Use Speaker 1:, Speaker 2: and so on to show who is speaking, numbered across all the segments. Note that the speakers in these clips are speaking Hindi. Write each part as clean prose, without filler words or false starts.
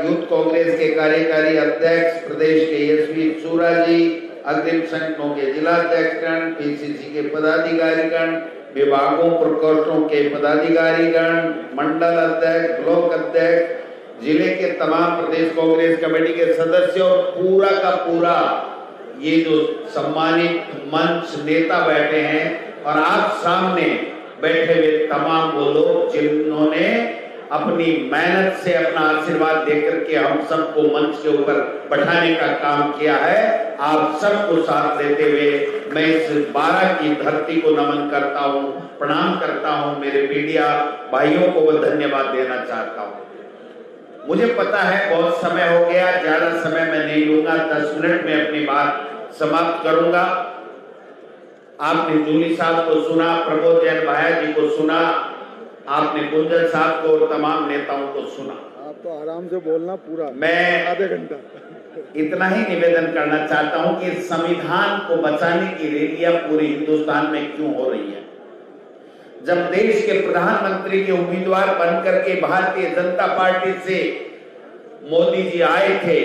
Speaker 1: यूथ कांग्रेस के कार्यकारी अध्यक्ष प्रदेश के यशवी सूरा जी, अग्रिम संगठनों के जिलाध्यक्षगण, पीसीसी के पदाधिकारीगण, विभागों प्रकोष्ठों के पदाधिकारीगण, मंडल अध्यक्ष, ब्लॉक अध्यक्ष, जिले के तमाम प्रदेश कांग्रेस कमेटी के सदस्य और पूरा का पूरा ये जो सम्मानित मंच नेता बैठे हैं और आप सामने बैठे हुए तमाम वो लोग जिन्होंने अपनी मेहनत से अपना आशीर्वाद देकर के हम सबको मंच के ऊपर बैठाने का काम किया है, आप सबको साथ लेते हुए मैं इस 12 की धरती को नमन करता हूं, प्रणाम करता हूं। मेरे मीडिया भाइयों को वो धन्यवाद देना चाहता हूं। मुझे पता है बहुत समय हो गया, ज्यादा समय मैं नहीं लूंगा, 10 मिनट में अपनी बात समाप्त करूंगा। आपने जूली साहब को सुना, प्रमोद जैन भाया जी को सुना, आपने गुंजन साहब को और तमाम नेताओं को सुना।
Speaker 2: आप तो आराम से बोलना पूरा,
Speaker 1: मैं
Speaker 2: आधे घंटा
Speaker 1: इतना ही निवेदन करना चाहता हूं कि संविधान को बचाने की रैलियां पूरे हिंदुस्तान में क्यों हो रही है। जब देश के प्रधानमंत्री के उम्मीदवार बनकर के भारतीय जनता पार्टी से मोदी जी आए थे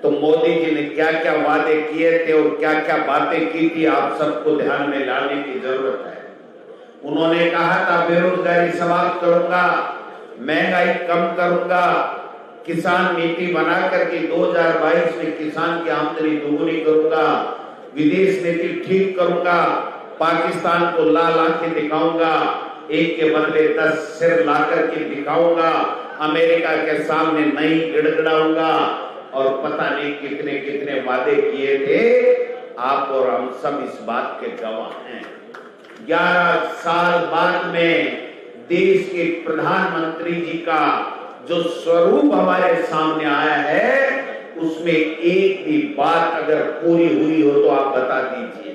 Speaker 1: तो मोदी जी ने क्या क्या वादे किए थे और क्या क्या बातें की थी, आप सबको ध्यान में लाने की जरूरत है। उन्होंने कहा था बेरोजगारी समाप्त करूंगा, महंगाई कम करूंगा, किसान नीति बना करके 2022 में किसान की आमदनी दोगुनी करूंगा, विदेश नीति ठीक करूंगा, पाकिस्तान को ला के दिखाऊंगा, एक के बदले 10 सिर ला करके दिखाऊंगा, अमेरिका के सामने नहीं गिड़गिड़ाऊंगा और पता नहीं कितने कितने वादे किए थे। आप और हम सब इस बात के गवाह हैं। 11 साल बाद में देश के प्रधानमंत्री जी का जो स्वरूप हमारे सामने आया है उसमें एक भी बात अगर पूरी हुई हो तो आप बता दीजिए।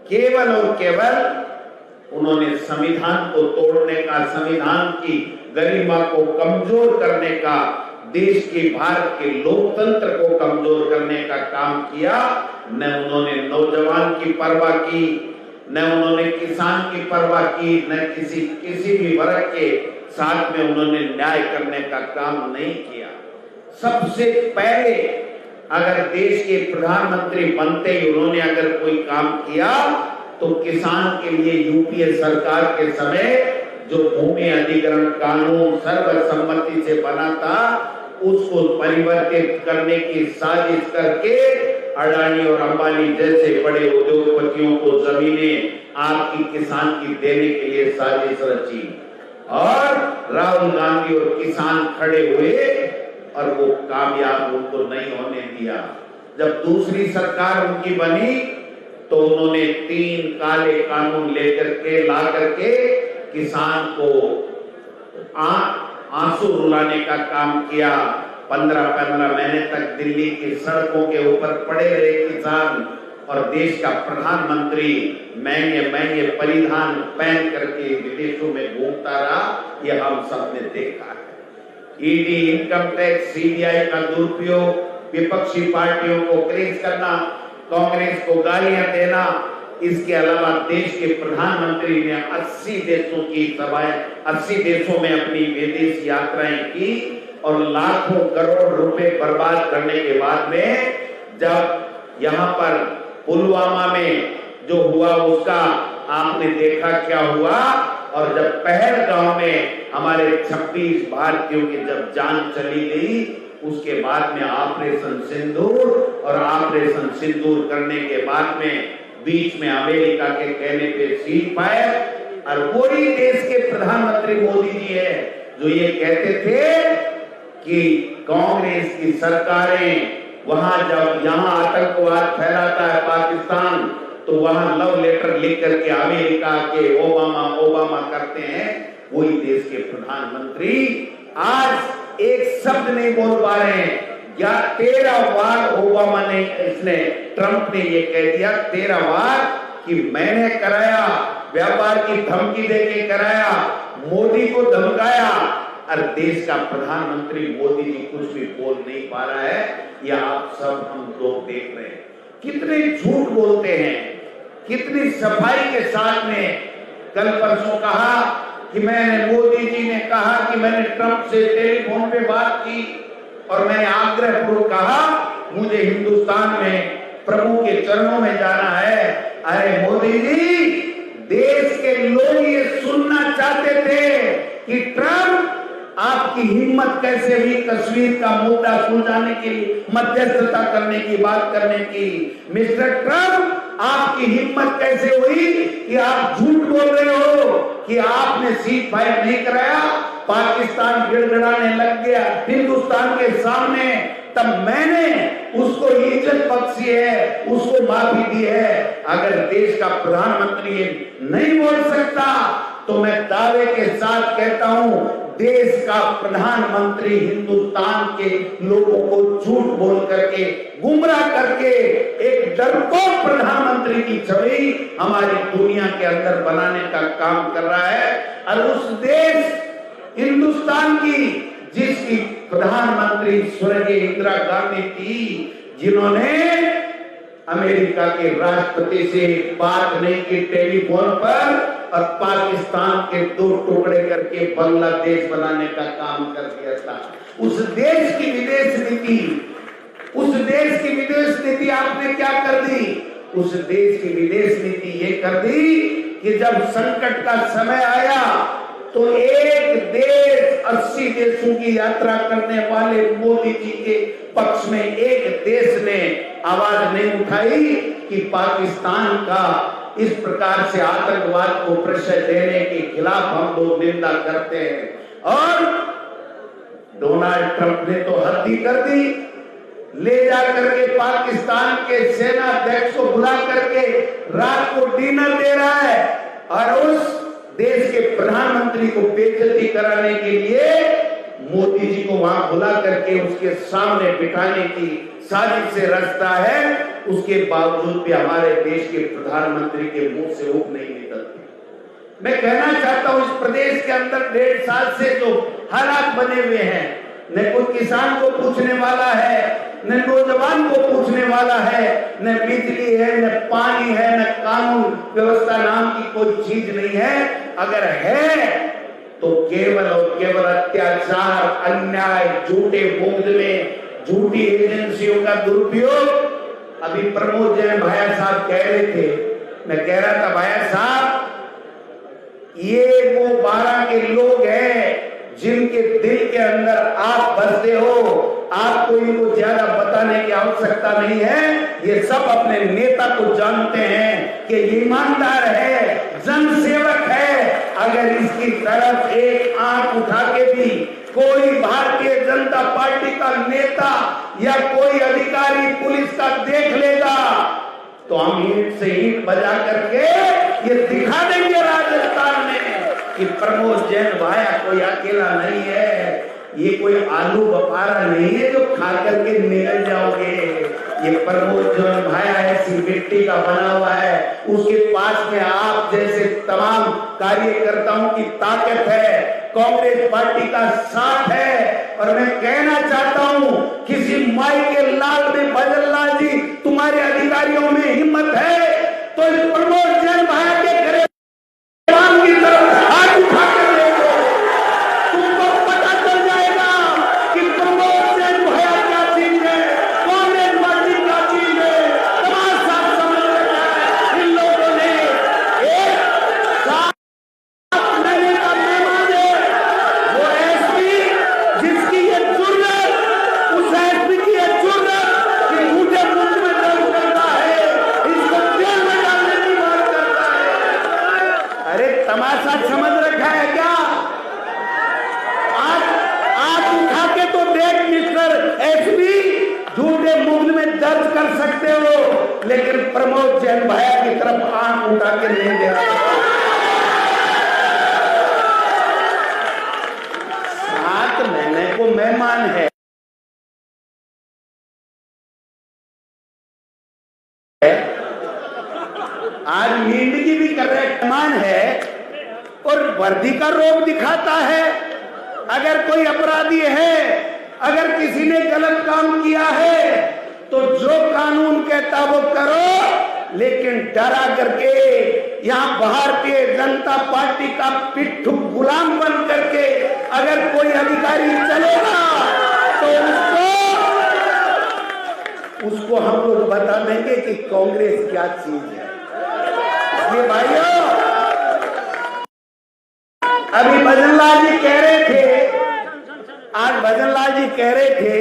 Speaker 1: केवल और केवल उन्होंने संविधान को तोड़ने का, संविधान की गरिमा को कमजोर करने का, देश के भारत के लोकतंत्र को कमजोर करने का काम किया। न उन्होंने नौजवान की परवाह की, न उन्होंने किसान की परवाह की, न किसी भी वर्ग के साथ में उन्होंने न्याय करने का काम नहीं किया। सबसे पहले अगर देश के प्रधानमंत्री बनते ही उन्होंने अगर कोई काम किया तो किसान के लिए यूपीए सरकार के समय जो भूमि अधिग्रहण कानून सर्वसम्मति से बना था उसको परिवर्तित करने की साजिश करके अडानी और अंबानी जैसे बड़े उद्योगपतियों को जमीनें आपकी किसान की देने के लिए साजिश रची और राहुल गांधी और किसान खड़े हुए और वो कामयाब उनको नहीं होने दिया। जब दूसरी सरकार उनकी बनी तो उन्होंने 3 काले कानून लेकर के ला करके किसान को आंसू रुलाने का काम किया। 15-15 महीने तक दिल्ली की सड़कों के ऊपर पड़े रहे किसान और देश का प्रधानमंत्री महंगे महंगे परिधान पहन करके विदेशों में घूमता रहा। ये हम सब ने देखा है। ईडी, इनकम टैक्स, सीबीआई का दुरुपयोग, विपक्षी पार्टियों को क्रेज करना, कांग्रेस को गालियां देना, इसके अलावा देश के प्रधानमंत्री ने 80 देशों की सभाएं, 80 देशों में अपनी विदेश यात्राएं की और लाखों करोड़ रुपए बर्बाद करने के बाद में जब यहाँ पर पुलवामा में जो हुआ उसका आपने देखा क्या हुआ और जब पहलगांव में हमारे 26 भारतीयों की जब जान चली गई उसके बाद में ऑपरेशन सिंदूर और ऑपरेशन सिंदूर करने के बाद में बीच में अमेरिका के कहने पे सीज फायर और वही देश के प्रधानमंत्री मोदी जी है जो ये कहते थे कि कांग्रेस की सरकारें वहां जब यहाँ आतंकवाद फैलाता है पाकिस्तान तो वहां लव लेटर लिख करके अमेरिका के ओबामा करते हैं। वही देश के प्रधानमंत्री आज एक शब्द नहीं बोल पा रहे हैं। या 13 बार ओबामा ने इसने ट्रंप ने ये कह दिया 13 बार कि मैंने कराया, व्यापार की धमकी देके कराया, मोदी को धमकाया और देश का प्रधानमंत्री मोदी जी कुछ भी बोल नहीं पा रहा है। यह आप सब हम लोग देख रहे हैं कितने झूठ बोलते हैं, कितनी सफाई के साथ में कल परसों कहा कि मैंने मोदी जी ने कहा कि मैंने ट्रंप से टेलीफोन पे बात की और मैंने आग्रह पूर्वक कहा मुझे हिंदुस्तान में प्रभु के चरणों में जाना है। अरे मोदी जी, देश के लोग ये सुनना चाहते थे कि ट्रंप आपकी हिम्मत कैसे हुई कश्मीर का मुद्दा सुलझाने की, मध्यस्थता करने की बात करने की। मिस्टर ट्रंप, आपकी हिम्मत कैसे हुई कि आप झूठ बोल रहे हो कि आपने सीज फायर नहीं कराया, पाकिस्तान गिड़गिड़ाने लग गया हिंदुस्तान के सामने, तब मैंने उसको इज्जत बख्शी है, उसको माफी दी है। अगर देश का प्रधानमंत्री ये नहीं बोल सकता तो मैं दावे के साथ कहता हूं देश का प्रधानमंत्री हिंदुस्तान के लोगों को झूठ बोल करके, गुमराह करके एक डरपोक प्रधानमंत्री की छवि हमारी दुनिया के अंदर बनाने का काम कर रहा है। और उस देश हिंदुस्तान की जिसकी प्रधानमंत्री स्वर्गीय इंदिरा गांधी थी, जिन्होंने अमेरिका के राष्ट्रपति से बात नहीं की टेलीफोन पर और पाकिस्तान के 2 टुकड़े करके बांग्लादेश बनाने का काम कर दिया था। उस देश की विदेश नीति आपने क्या कर दी? उस देश की विदेश नीति ये कर दी कि जब संकट का समय आया तो एक देश 80 देशों की यात्रा करने वाले मोदी जी के पक्ष में एक देश ने आवाज नहीं उठाई कि पाकिस्तान का इस प्रकार से आतंकवाद को प्रश्रय देने के खिलाफ हम लोग निंदा करते हैं। और डोनाल्ड ट्रंप ने तो हद ही कर दी, ले जा करके पाकिस्तान के सेना अध्यक्ष को बुला करके रात को डिनर दे रहा है और उस देश के प्रधानमंत्री को बेइज्जती कराने के लिए मोदी जी को वहां बुला करके उसके सामने बिठाने की साजिश से रचता है। उसके बावजूद भी हमारे देश के प्रधानमंत्री के मुंह से ऊप नहीं निकलती। मैं कहना चाहता हूं इस प्रदेश के अंदर 1.5 साल से जो हालात बने हुए हैं, न कोई किसान को पूछने वाला है, न नौजवान को पूछने वाला है, न बिजली है, न पानी है, न कानून व्यवस्था नाम की कोई चीज नहीं है। अगर है तो केवल और केवल अत्याचार, अन्याय, झूठे मुकदमे, झूठी एजेंसियों का दुरुपयोग। अभी प्रमोद जैन भाया साहब कह रहे थे, मैं कह रहा था भाया साहब ये वो 12 के लोग हैं जिनके दिल के अंदर आप बसते हो। आपको इनको ज्यादा बताने की आवश्यकता नहीं है, ये सब अपने नेता को जानते हैं कि ईमानदार है, जनसेवक है। अगर इसकी तरफ एक आंख उठा के भी कोई भारतीय जनता पार्टी का नेता या कोई अधिकारी पुलिस का देख लेगा तो हम ईंट से ईंट बजा करके ये दिखा देंगे राजस्थान में कि प्रमोद जैन भाया कोई अकेला नहीं है, ये कोई आलू बपारा नहीं है जो खा करके निकल जाओगे। ये प्रमोद जैन भाया ऐसी मिट्टी का बना हुआ है, उसके पास में आप जैसे तमाम कार्यकर्ताओं की ताकत है, कांग्रेस पार्टी का साथ है। और मैं कहना चाहता हूं किसी माई के लाल में बजरलाल जी तुम्हारे अधिकारियों में हिम्मत है तो इस प्रमोद जैन भाया के घरे की तरफ हाथ उठा कर देखो, तुमको पता चल जाएगा कि प्रमोद जैन भाया क्या चीज है, कांग्रेस पार्टी क्या चीज है। तमाम साथ समझ रखा है इन लोगों ने। एक 7 महीने का मेहमान है वो एसपी, जिसकी ये जुर्रत, उस एसपी की ये जुर्रत कि झूठे मुंह में दर्द करता है, इसको जेल में डालने की बात करता है। अरे तमाशा समझ रखा है क्या? आप उठा के तो देख मिस्टर एसपी, झूठे मुंह में दर्द कर सकते हो लेकिन प्रमोद जैन भाया की तरफ आंख उठा के नहीं दे रहे। 7 महीने को मेहमान है, आज नींदगी भी कर रहे मेहमान है और वर्दी का रोब दिखाता है। अगर कोई अपराधी है, अगर किसी ने गलत काम किया है तो जो कानून कहता वो करो, लेकिन डरा करके यहाँ भारतीय जनता पार्टी का पिट्ठू गुलाम बन करके अगर कोई अधिकारी चलेगा तो उसको हम लोग बता देंगे कि कांग्रेस क्या चीज है। इसलिए भाइयों, अभी भजनलाल जी कह रहे थे, आज भजनलाल जी कह रहे थे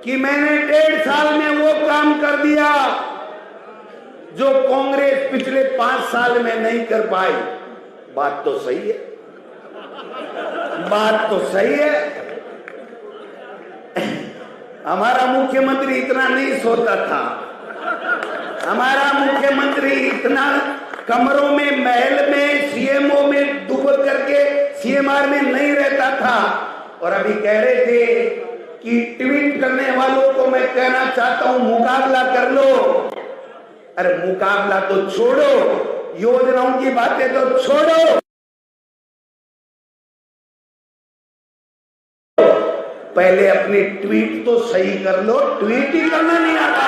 Speaker 1: कि मैंने 1.5 साल में वो काम कर दिया जो कांग्रेस पिछले 5 साल में नहीं कर पाई। बात तो सही है, बात तो सही है। हमारा मुख्यमंत्री इतना नहीं सोता था, हमारा मुख्यमंत्री इतना कमरों में, महल में, सीएमओ में डूब करके सीएमआर में नहीं रहता था। और अभी कह रहे थे कि ट्वीट करने वालों को मैं कहना चाहता हूं मुकाबला कर लो। अरे मुकाबला तो छोड़ो, योजनाओं की बातें तो छोड़ो, पहले अपनी ट्वीट तो सही कर लो। ट्वीट ही करना नहीं आता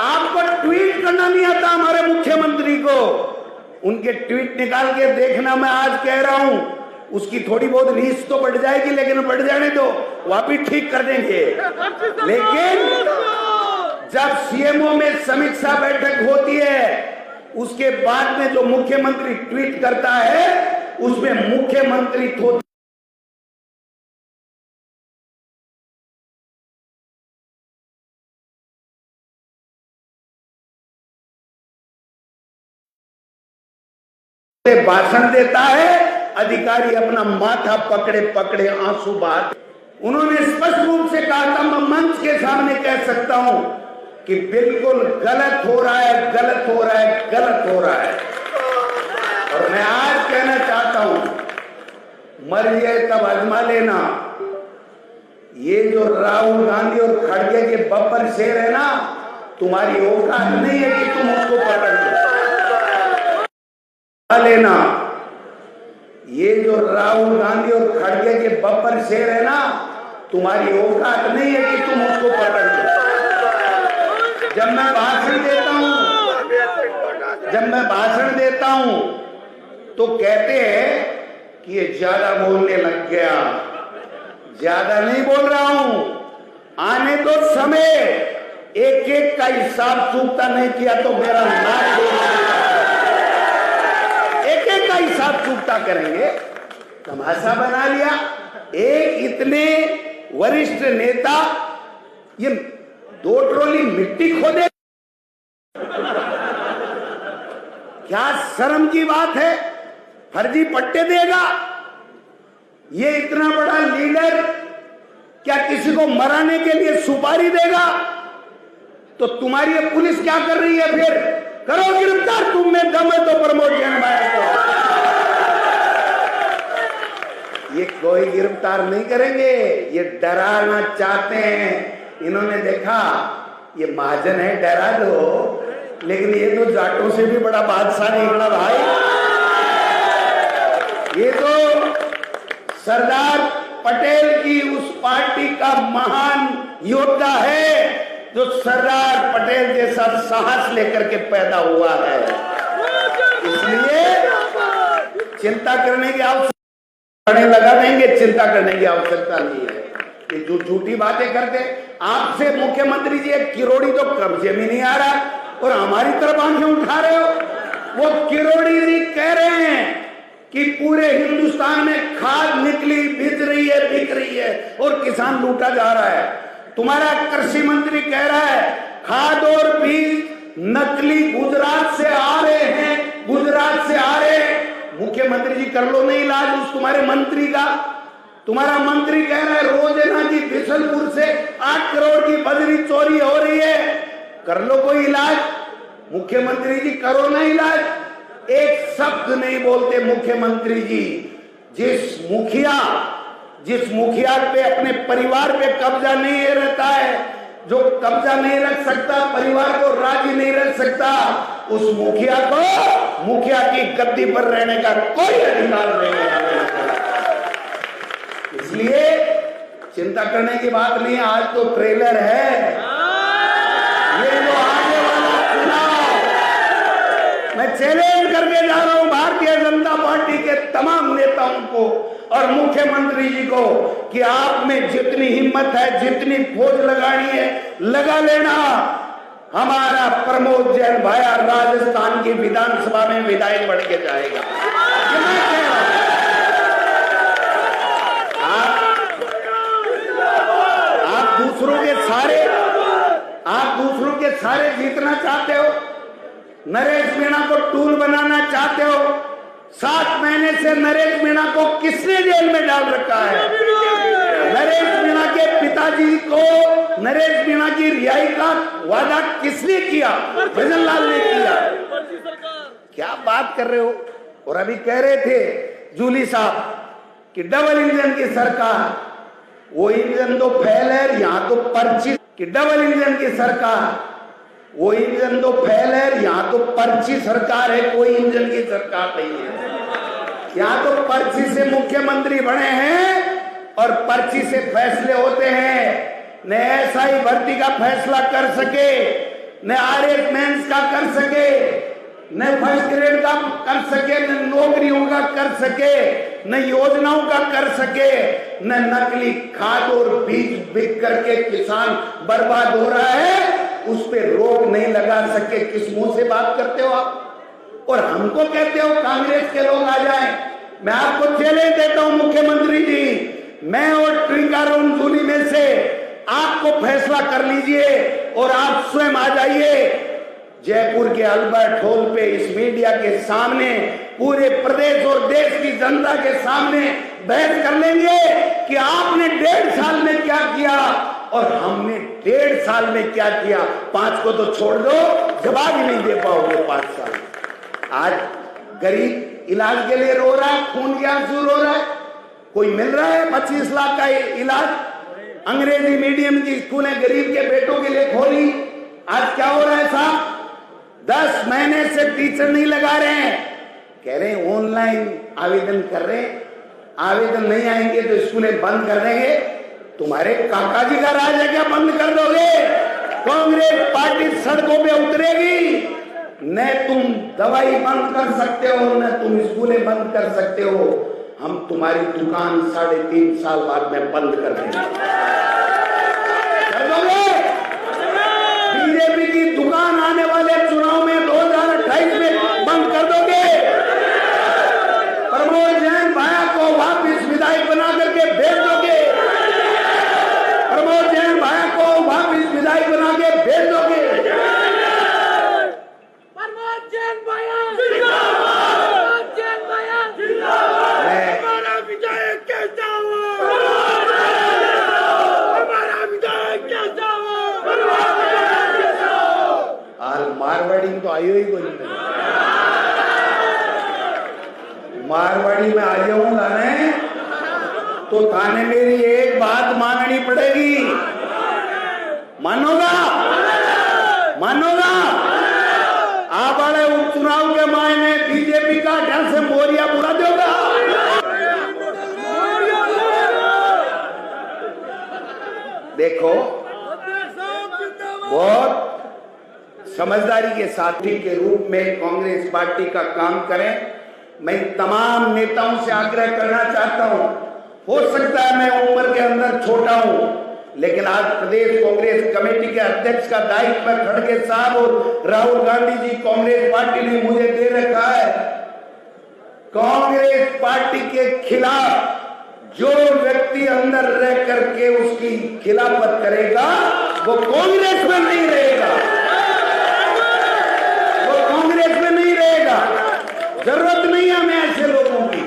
Speaker 1: आपको, ट्वीट करना नहीं आता हमारे मुख्यमंत्री को। उनके ट्वीट निकाल के देखना, मैं आज कह रहा हूं, उसकी थोड़ी बहुत रीस तो बढ़ जाएगी, लेकिन बढ़ जाने दो, वापिस ठीक कर देंगे। लेकिन जब सीएमओ में समीक्षा बैठक होती है, उसके बाद में जो मुख्यमंत्री ट्वीट करता है, उसमें मुख्यमंत्री तो भाषण देता है, अधिकारी अपना माथा पकड़े पकड़े आंसू बहाते। उन्होंने स्पष्ट रूप से कहा था, मैं मंच के सामने कह सकता हूं कि बिल्कुल गलत हो रहा है, गलत हो रहा है, गलत हो रहा है। और मैं आज कहना चाहता हूं, मर जाए तब आजमा लेना। ये जो राहुल गांधी और खड़गे के बब्बर शेर है ना, तुम्हारी औकात नहीं है कि तुम उसको पकड़ लेना। ये जो राहुल गांधी और खड़गे के बब्बर शेर है ना, तुम्हारी औकात नहीं है कि तुम उसको पकड़ लो। जब मैं भाषण देता हूं तो कहते हैं कि ये ज्यादा बोलने लग गया। ज्यादा नहीं बोल रहा हूं, आने दो समय, एक एक का हिसाब चूकता नहीं किया तो मेरा नाम एक का हिसाब चूकता करेंगे। तमाशा बना लिया। एक इतने वरिष्ठ नेता ये 2 ट्रॉली मिट्टी खोदे, क्या शर्म की बात है। फर्जी पट्टे देगा ये इतना बड़ा लीडर, क्या किसी को मराने के लिए सुपारी देगा? तो तुम्हारी ये पुलिस क्या कर रही है? फिर करो गिरफ्तार, तुम में दम है तो प्रमोद जैन भाई को। ये कोई गिरफ्तार नहीं करेंगे, ये डराना चाहते हैं। इन्होंने देखा ये महाजन है, डरा दो, लेकिन ये तो जाटों से भी बड़ा बादशाह निकला भाई। ये तो सरदार पटेल की उस पार्टी का महान योद्धा है जो सरदार पटेल जैसा साहस लेकर के पैदा हुआ है। इसलिए चिंता करने की आवश्यकता लगा देंगे, चिंता करने की आवश्यकता नहीं है। ये जो झूठी बातें करते, आपसे मुख्यमंत्री जी एक किरोड़ी तो कब्जे में नहीं आ रहा और हमारी तरफ आंखें उठा रहे हो। वो किरोड़ी जी कह रहे हैं कि पूरे हिंदुस्तान में खाद निकली, बिक रही है, बिक रही है और किसान लूटा जा रहा है। तुम्हारा कृषि मंत्री कह रहा है खाद और बीज नकली गुजरात से आ रहे हैं, गुजरात से आ रहे हैं। मुख्यमंत्री जी कर लो नहीं इलाज उस तुम्हारे मंत्री का। तुम्हारा मंत्री कह रहा है रोजाना की बिशनपुर से 8 करोड़ की बजरी चोरी हो रही है, कर लो कोई इलाज। मुख्यमंत्री जी करो ना इलाज। एक शब्द नहीं बोलते मुख्यमंत्री जी। जिस मुखिया पे अपने परिवार पे कब्जा नहीं रहता है, जो कब्जा नहीं रख सकता, परिवार को राजी नहीं रख सकता, उस मुखिया को मुखिया की गद्दी पर रहने का कोई अधिकार नहीं है। इसलिए चिंता करने की बात नहीं। आज तो ट्रेलर है, ये जो आने वाला चुनाव, मैं चैलेंज करके जा रहा हूं भारतीय जनता पार्टी के तमाम नेताओं को, और मुख्यमंत्री जी को कि आप में जितनी हिम्मत है, जितनी फौज लगानी है लगा लेना। हमारा प्रमोद जैन भाया राजस्थान की विधानसभा में विधायक बन के जाएगा। आप दूसरों के सारे जीतना चाहते हो, नरेश मीणा को टूल बनाना चाहते हो। 7 महीने से नरेश मीणा को किसने जेल में डाल रखा है? नरेश मीणा के पिताजी को नरेश मीणा की रिहाई का वादा किसने किया? भजन लाल ने किया। क्या बात कर रहे हो? और अभी कह रहे थे जूली साहब कि डबल इंजन की सरकार, वो इंजन तो फेल है, यहां तो पर्ची कि डबल इंजन की सरकार, वो इंजन तो फेल है, यहां तो पर्ची सरकार है, कोई इंजन की सरकार नहीं है। यहां तो पर्ची से मुख्यमंत्री बने हैं और पर्ची से फैसले होते हैं। न एसआई भर्ती का फैसला कर सके, न आरएस मेंस का कर सके, न फर्स्ट ग्रेड का कर सके, न नौकरियों का कर सके, न योजनाओं का कर सके, न नकली खाद और बीज बिक करके किसान बर्बाद हो रहा है उस पे रोक नहीं लगा सके। किस मुंह से बात करते हो आप? और हमको कहते हो कांग्रेस के लोग आ जाएं। मैं आपको चैलेंज देता हूं मुख्यमंत्री जी, मैं और ट्रिंकारोन जूली में से आपको फैसला कर लीजिए और आप स्वयं आ जाइए जयपुर के अल्बर्ट हॉल पे इस मीडिया के सामने, पूरे प्रदेश और देश की जनता के सामने बहस कर लेंगे कि आपने 1.5 साल में क्या किया और हमने 1.5 साल में क्या किया। 5 को तो छोड़ दो, जवाब ही नहीं दे पाओगे 5 साल। आज गरीब इलाज के लिए रो रहा है, खून के आंसू रो रहा है। कोई मिल रहा है 25 लाख का इलाज? अंग्रेजी मीडियम की स्कूलें गरीब के बेटों के लिए खोली। आज क्या हो रहा है साहब? 10 महीने से टीचर नहीं लगा रहे हैं, कह रहे हैं ऑनलाइन आवेदन कर रहे हैं, आवेदन नहीं आएंगे तो स्कूलें बंद कर देंगे। तुम्हारे काका जी का राज है क्या बंद कर दोगे? कांग्रेस पार्टी सड़कों पे उतरेगी। न तुम दवाई बंद कर सकते हो, न तुम स्कूलें बंद कर सकते हो। हम तुम्हारी दुकान 3.5 साल बाद में बंद कर देंगे। कर दोगे? बीजेपी की दुकान आने वाले चुनाव में 2028 में बंद कर दोगे? प्रमोद जैन भाया को वापिस विधायक बना करके भेज दोगे? प्रमोद जैन भाया को वापिस विधायक बना के भेज दोगे?
Speaker 3: प्रमोद जैन भाया जिंदाबाद, प्रमोद जैन भाया जिंदाबाद। हमारा विधायक कैसा हो? हमारा विधायक कैसा हो?
Speaker 1: मारवाड़ी में तो आयो ही कोई नहीं। मारवाड़ी में आ जाऊंगा मैं तो थाने मेरी एक बात माननी पड़ेगी। मानोगा? मानोगा? आप वाले उपचुनाव के मायने बीजेपी का ढंग से मोरिया बुरा देगा। देखो बहुत समझदारी के साथी के रूप में कांग्रेस पार्टी का काम करें। मैं तमाम नेताओं से आग्रह करना चाहता हूं, हो सकता है मैं उम्र के अंदर छोटा हूं, लेकिन आज प्रदेश कांग्रेस कमेटी के अध्यक्ष का दायित्व खड़गे साहब और राहुल गांधी जी कांग्रेस पार्टी ने मुझे दे रखा है। कांग्रेस पार्टी के खिलाफ जो व्यक्ति अंदर रह करके उसकी खिलाफत करेगा वो कांग्रेस में नहीं रहेगा, वो कांग्रेस में नहीं रहेगा। जरूरत नहीं है हमें ऐसे लोगों की।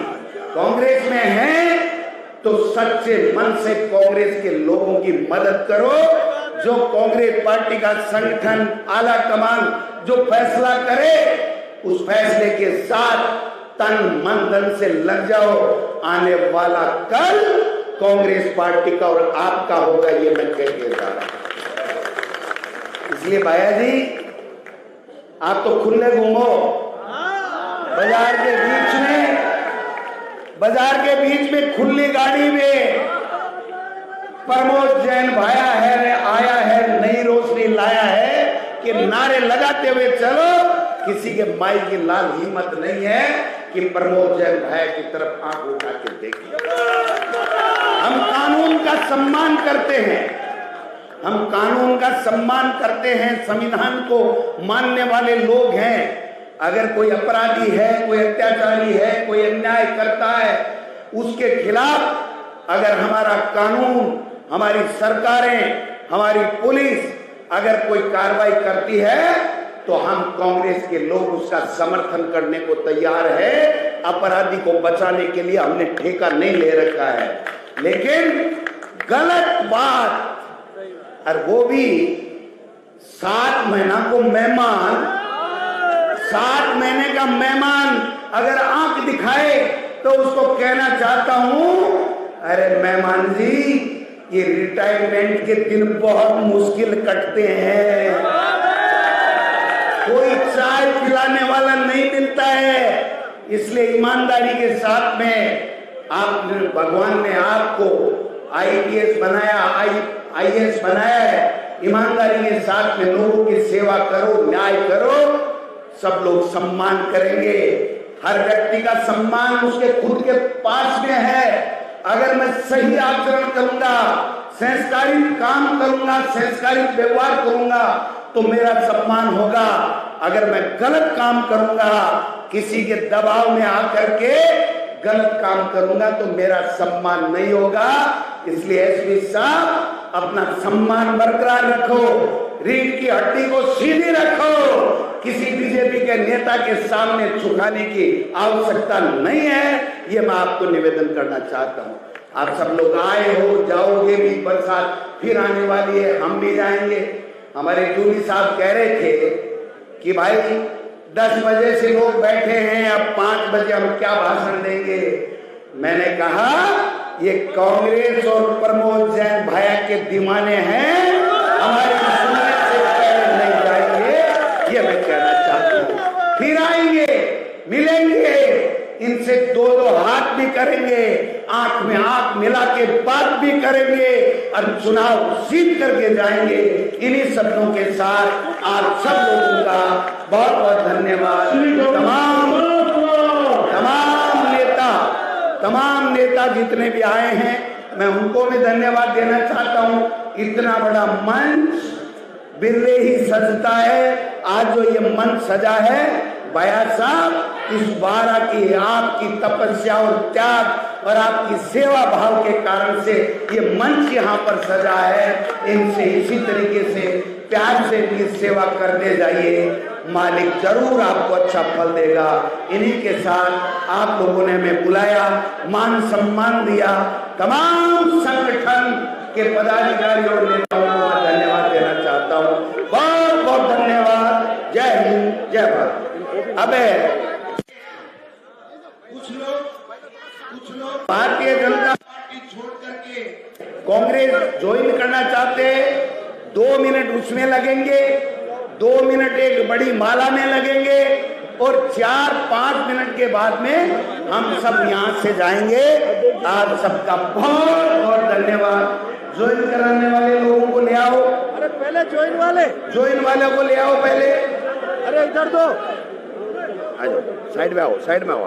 Speaker 1: कांग्रेस में है तो सच्चे मन से कांग्रेस के लोगों की मदद करो। जो कांग्रेस पार्टी का संगठन आला कमान जो फैसला करे उस फैसले के साथ तन मन धन से लग जाओ। आने वाला कल कांग्रेस पार्टी का और आपका होगा, ये मैं कह के जा रहा हूं। इसलिए भाया जी आप तो खुले घूमो बाजार के बीच में, बाजार के बीच में खुली गाड़ी में प्रमोद जैन भाया है, आया है, नई रोशनी लाया है कि नारे लगाते हुए चलो। किसी के माई की लाल हिम्मत नहीं है कि प्रमोद जैन भाई की तरफ आंख उठा के देखिए। हम कानून का सम्मान करते हैं, हम कानून का सम्मान करते हैं, संविधान को मानने वाले लोग हैं। अगर कोई अपराधी है, कोई अत्याचारी है, कोई अन्याय करता है, उसके खिलाफ अगर हमारा कानून, हमारी सरकारें, हमारी पुलिस अगर कोई कार्रवाई करती है तो हम कांग्रेस के लोग उसका समर्थन करने को तैयार है। अपराधी को बचाने के लिए हमने ठेका नहीं ले रखा है, लेकिन गलत बात, और वो भी 7 महीना को मेहमान, 7 महीने का मेहमान अगर आंख दिखाए तो उसको कहना चाहता हूं, अरे मेहमान जी, ये रिटायरमेंट के दिन बहुत मुश्किल कटते हैं, कोई चाय पिलाने वाला नहीं मिलता है। इसलिए ईमानदारी के साथ में आप, भगवान ने आपको IPS बनाया, IAS बनाया है। ईमानदारी के साथ में लोगों की सेवा करो, न्याय करो, सब लोग सम्मान करेंगे। हर व्यक्ति का सम्मान उसके खुद के पास में है। अगर मैं सही आचरण करूंगा, संस्कारी काम करूंगा, संस्कारी व्यवहार करूंगा तो मेरा सम्मान होगा। अगर मैं गलत काम करूंगा, किसी के दबाव में आकर के गलत काम करूंगा तो मेरा सम्मान नहीं होगा। इसलिए एसपी साहब, अपना सम्मान बरकरार रखो, रीढ़ की हड्डी को सीधी रखो। किसी बीजेपी के नेता के सामने झुकाने की आवश्यकता नहीं है, ये मैं आपको निवेदन करना चाहता हूँ। आप सब लोग आए हो, जाओगे भी, बरसात फिर आने वाली है, हम भी जाएंगे। हमारे जूली साहब कह रहे थे कि भाई 10 बजे से लोग बैठे हैं, अब 5 बजे हम क्या भाषण देंगे। मैंने कहा ये कांग्रेस और प्रमोद जैन भाया के दीवाने हैं, हमारे सुनने से पहले नहीं जाएंगे, ये मैं कहना चाहता हूँ। फिर आएंगे, मिलेंगे, इनसे 2-2 हाथ भी करेंगे, आंख में आंख मिला के बात भी करेंगे और चुनाव जीत करके जाएंगे। इन्हीं शब्दों के साथ आप सब लोगों का बहुत बहुत धन्यवाद। तमाम नेता जितने भी आए हैं, मैं उनको भी धन्यवाद देना चाहता हूँ। इतना बड़ा मंच बिरले ही सजता है। आज जो ये मंच सजा है, भैया साहब, इस 12 की आपकी तपस्या और त्याग और आपकी सेवा भाव के कारण से ये मंच यहाँ पर सजा है। इनसे इसी तरीके से प्यार से भी सेवा करते जाइए, मालिक जरूर आपको अच्छा फल देगा। इन्हीं के साथ आप लोगों ने हमें बुलाया, मान सम्मान दिया। तमाम संगठन के पदाधिकारी और नेताओं को मैं धन्यवाद देना चाहता हूँ। बहुत बहुत धन्यवाद। जय हिंद, जय भारत। अबे कुछ लोग भारतीय जनता पार्टी छोड़ करके कांग्रेस ज्वाइन करना चाहते हैं। 2 मिनट उसमें लगेंगे, 2 मिनट एक बड़ी माला में लगेंगे और 4-5 मिनट के बाद में हम सब यहाँ से जाएंगे। आप सबका बहुत बहुत धन्यवाद। ज्वाइन कराने वाले लोगों को ले आओ।
Speaker 2: अरे पहले ज्वाइन वाले
Speaker 1: को ले आओ पहले।
Speaker 2: अरे इधर दो,
Speaker 1: आ जाओ, साइड में आओ।